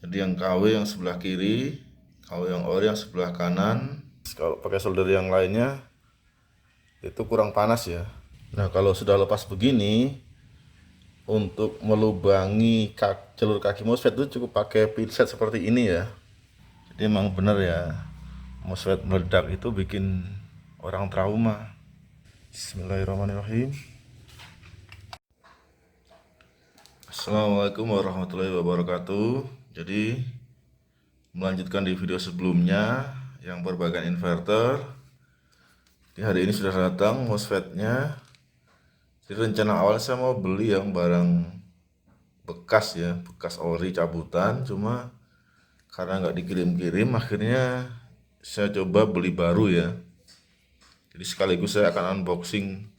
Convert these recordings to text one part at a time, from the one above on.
Jadi yang KW yang sebelah kiri, KW yang ori yang sebelah kanan. Kalau pakai solder yang lainnya itu kurang panas ya. Nah, kalau sudah lepas begini, untuk melubangi jalur kaki MOSFET itu cukup pakai pinset seperti ini ya. Jadi emang bener ya, MOSFET meledak itu bikin orang trauma. Bismillahirrahmanirrahim. Assalamualaikum warahmatullahi wabarakatuh. Jadi melanjutkan di video sebelumnya yang berbagian inverter. Di hari ini sudah datang MOSFET-nya. Jadi rencana awal saya mau beli yang barang bekas ya, bekas ori cabutan, cuma karena nggak dikirim-kirim akhirnya saya coba beli baru ya. Jadi sekaligus saya akan unboxing.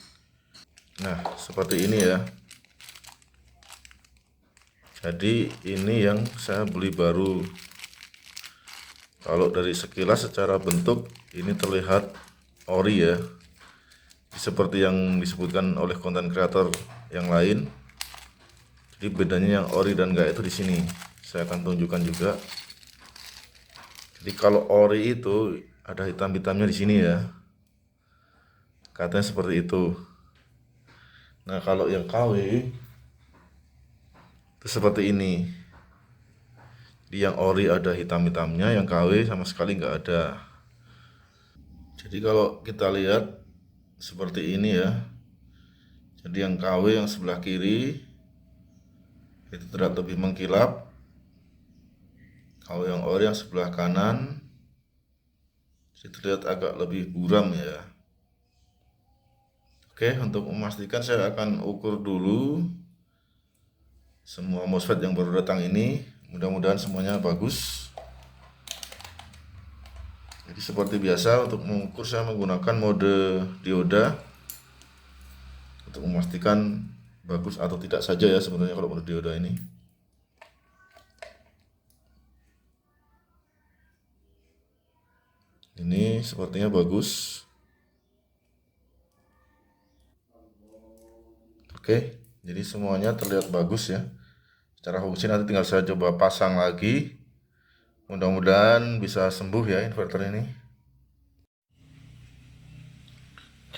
Nah, seperti ini ya. Jadi ini yang saya beli baru. Kalau dari sekilas secara bentuk ini terlihat ori ya. Seperti yang disebutkan oleh konten kreator yang lain. Jadi bedanya yang ori dan enggak itu di sini. Saya akan tunjukkan juga. Jadi kalau ori itu ada hitam-hitamnya di sini ya. Katanya seperti itu. Nah, kalau yang KW itu seperti ini. Jadi yang ori ada hitam-hitamnya, yang KW sama sekali nggak ada. Jadi kalau kita lihat seperti ini ya. Jadi yang KW yang sebelah kiri itu terlihat lebih mengkilap. Kalau yang ori yang sebelah kanan itu terlihat agak lebih buram ya. Oke, untuk memastikan saya akan ukur dulu semua MOSFET yang baru datang ini. Mudah-mudahan semuanya bagus. Jadi seperti biasa untuk mengukur saya menggunakan mode dioda untuk memastikan bagus atau tidak saja ya sebenarnya kalau mode dioda ini. Ini sepertinya bagus. Oke, jadi semuanya terlihat bagus ya. Secara fungsi nanti tinggal saya coba pasang lagi. Mudah-mudahan bisa sembuh ya inverter ini.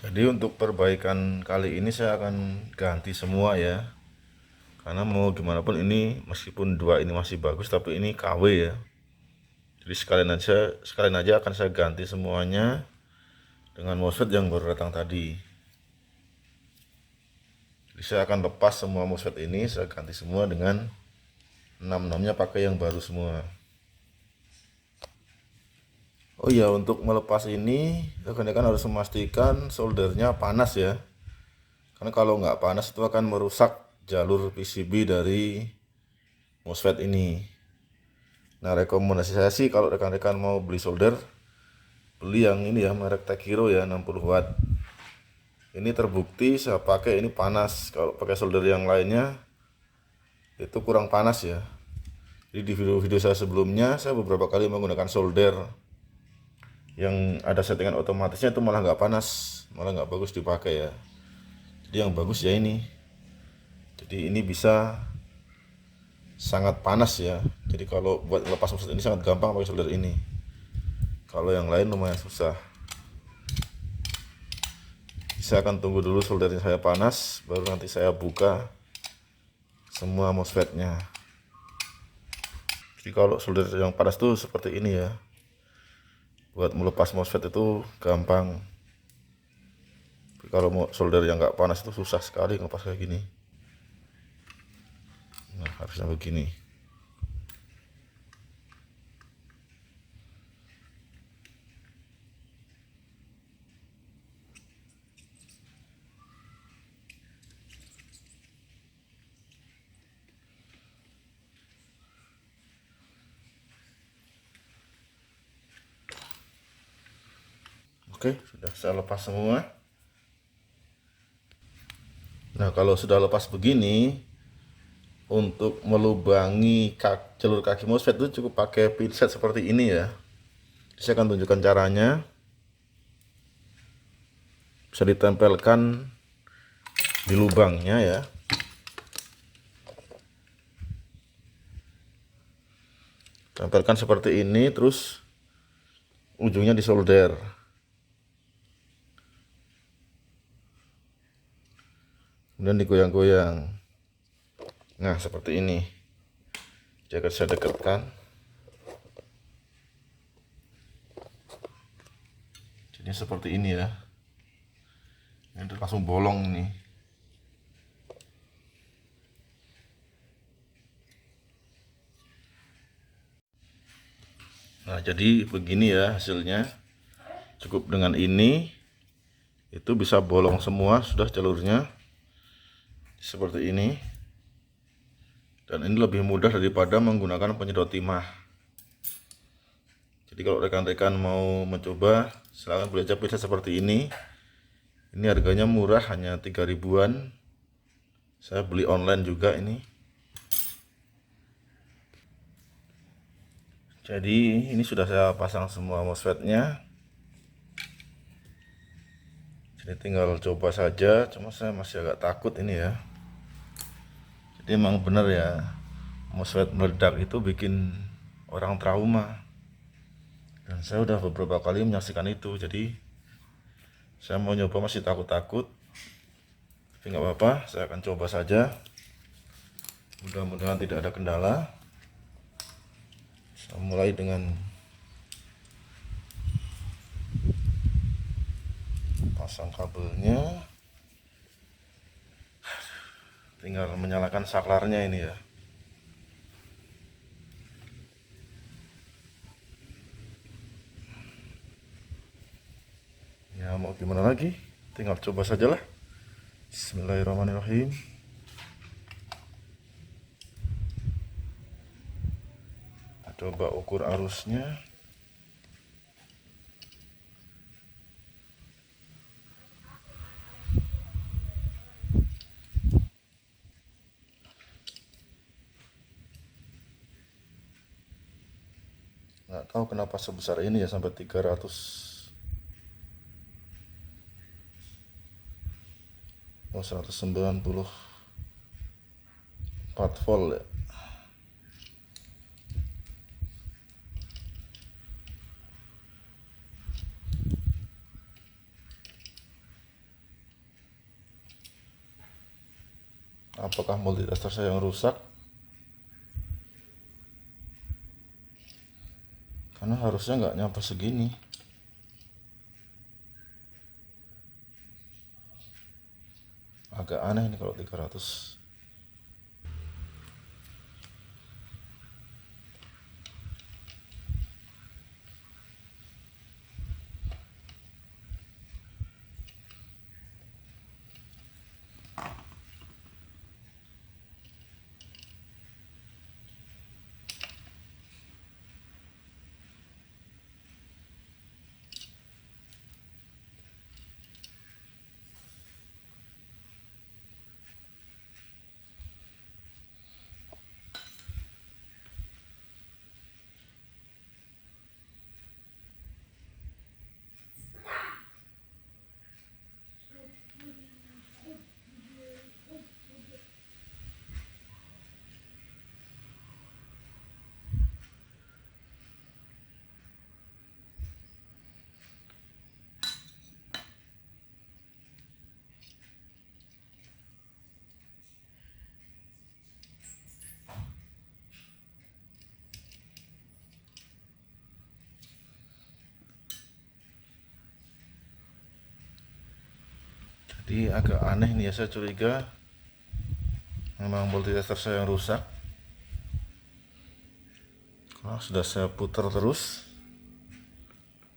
Jadi untuk perbaikan kali ini saya akan ganti semua ya. Karena mau gimana pun ini meskipun dua ini masih bagus tapi ini KW ya. Jadi sekalian aja akan saya ganti semuanya dengan MOSFET yang baru datang tadi. Jadi saya akan lepas semua MOSFET ini, saya ganti semua dengan 66-nya pakai yang baru semua. Oh iya, untuk melepas ini rekan-rekan harus memastikan soldernya panas ya. Karena kalau nggak panas itu akan merusak jalur PCB dari MOSFET ini. Nah, rekomendasi saya sih kalau rekan-rekan mau beli solder, beli yang ini ya, merek Tekiro ya, 60 watt. Ini terbukti saya pakai ini panas. Kalau pakai solder yang lainnya itu kurang panas ya. Jadi di video-video saya sebelumnya saya beberapa kali menggunakan solder yang ada settingan otomatisnya itu malah nggak panas, malah nggak bagus dipakai ya. Jadi yang bagus ya ini. Jadi ini bisa sangat panas ya. Jadi kalau buat lepas MOSFET ini sangat gampang pakai solder ini. Kalau yang lain lumayan susah. Saya akan tunggu dulu soldernya saya panas, baru nanti saya buka semua MOSFET-nya. Jadi kalau solder yang panas tuh seperti ini ya. Buat melepas MOSFET itu gampang. Tapi kalau mau solder yang nggak panas itu susah sekali ngelepas kayak gini. Nah, harusnya begini. Oke, sudah saya lepas semua. Nah, kalau sudah lepas begini, untuk melubangi jalur kaki MOSFET itu cukup pakai pinset seperti ini ya. Saya akan tunjukkan caranya. Bisa ditempelkan di lubangnya ya. Tempelkan seperti ini, terus ujungnya disolder. Kemudian digoyang-goyang. Nah, seperti ini. Jadi saya dekatkan. Jadi seperti ini ya. Ini langsung bolong nih. Nah, jadi begini ya hasilnya. Cukup dengan ini, itu bisa bolong semua sudah jalurnya. Seperti ini. Dan ini lebih mudah daripada menggunakan penyedot timah. Jadi kalau rekan-rekan mau mencoba, silahkan beli aja bisa seperti ini. Ini harganya murah, hanya 3 ribuan. Saya beli online juga ini. Jadi ini sudah saya pasang semua MOSFET-nya. Jadi tinggal coba saja, cuma saya masih agak takut ini ya. Jadi emang benar ya, MOSFET meledak itu bikin orang trauma. Dan saya udah beberapa kali menyaksikan itu, jadi saya mau nyoba masih takut-takut. Tapi nggak apa-apa, saya akan coba saja. Mudah-mudahan tidak ada kendala. Saya mulai dengan pasang kabelnya. Tinggal menyalakan saklarnya ini ya. Ya mau gimana lagi, tinggal coba sajalah. Bismillahirrahmanirrahim. Coba ukur arusnya. Nggak tahu kenapa sebesar ini ya, sampai 300. Oh, 194 volt ya. Apakah multitester saya yang rusak? Karena harusnya nggak nyampe segini. Agak aneh ini kalau 300. Jadi agak aneh nih ya, saya curiga memang multitester saya yang rusak. Karena sudah saya putar terus,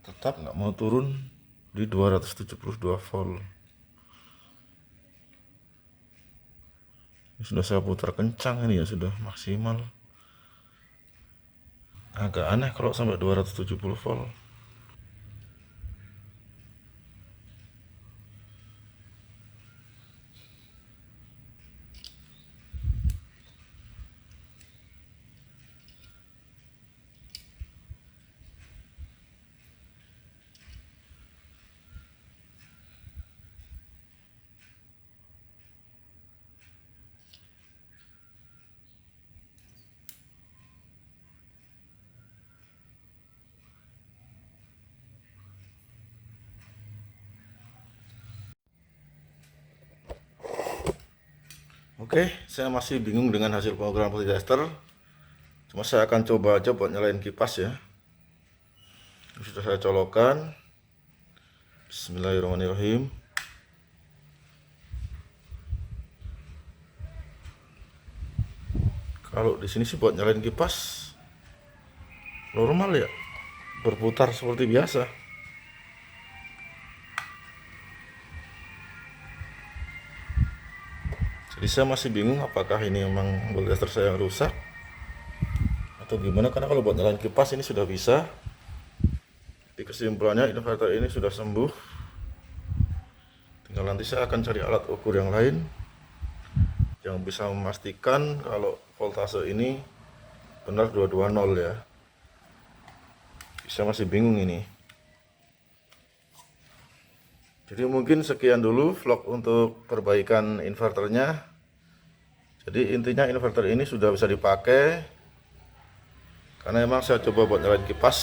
tetap nggak mau turun di 272 volt. Ini sudah saya putar kencang ini ya, sudah maksimal. Agak aneh kalau sampai 270 volt. Oke, saya masih bingung dengan hasil program polyester. Cuma saya akan coba aja buat nyalain kipas ya. Ini sudah saya colokkan. Bismillahirrahmanirrahim. Kalau di sini sih buat nyalain kipas normal ya, berputar seperti biasa. Jadi saya masih bingung apakah ini memang polyester saya yang rusak atau gimana, karena kalau buat nyalain kipas ini sudah bisa. Di kesimpulannya inverter ini sudah sembuh. Tinggal nanti saya akan cari alat ukur yang lain yang bisa memastikan kalau voltase ini benar 220 ya. Saya masih bingung ini. Jadi mungkin sekian dulu vlog untuk perbaikan inverternya. Jadi intinya inverter ini sudah bisa dipakai, karena emang saya coba buat nyalain kipas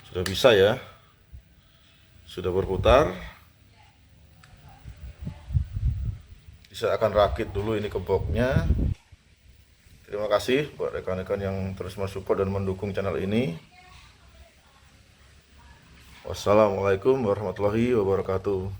sudah bisa ya, sudah berputar. Saya akan rakit dulu ini ke boxnya. Terima kasih buat rekan-rekan yang terus mensupport dan mendukung channel ini. Wassalamualaikum warahmatullahi wabarakatuh.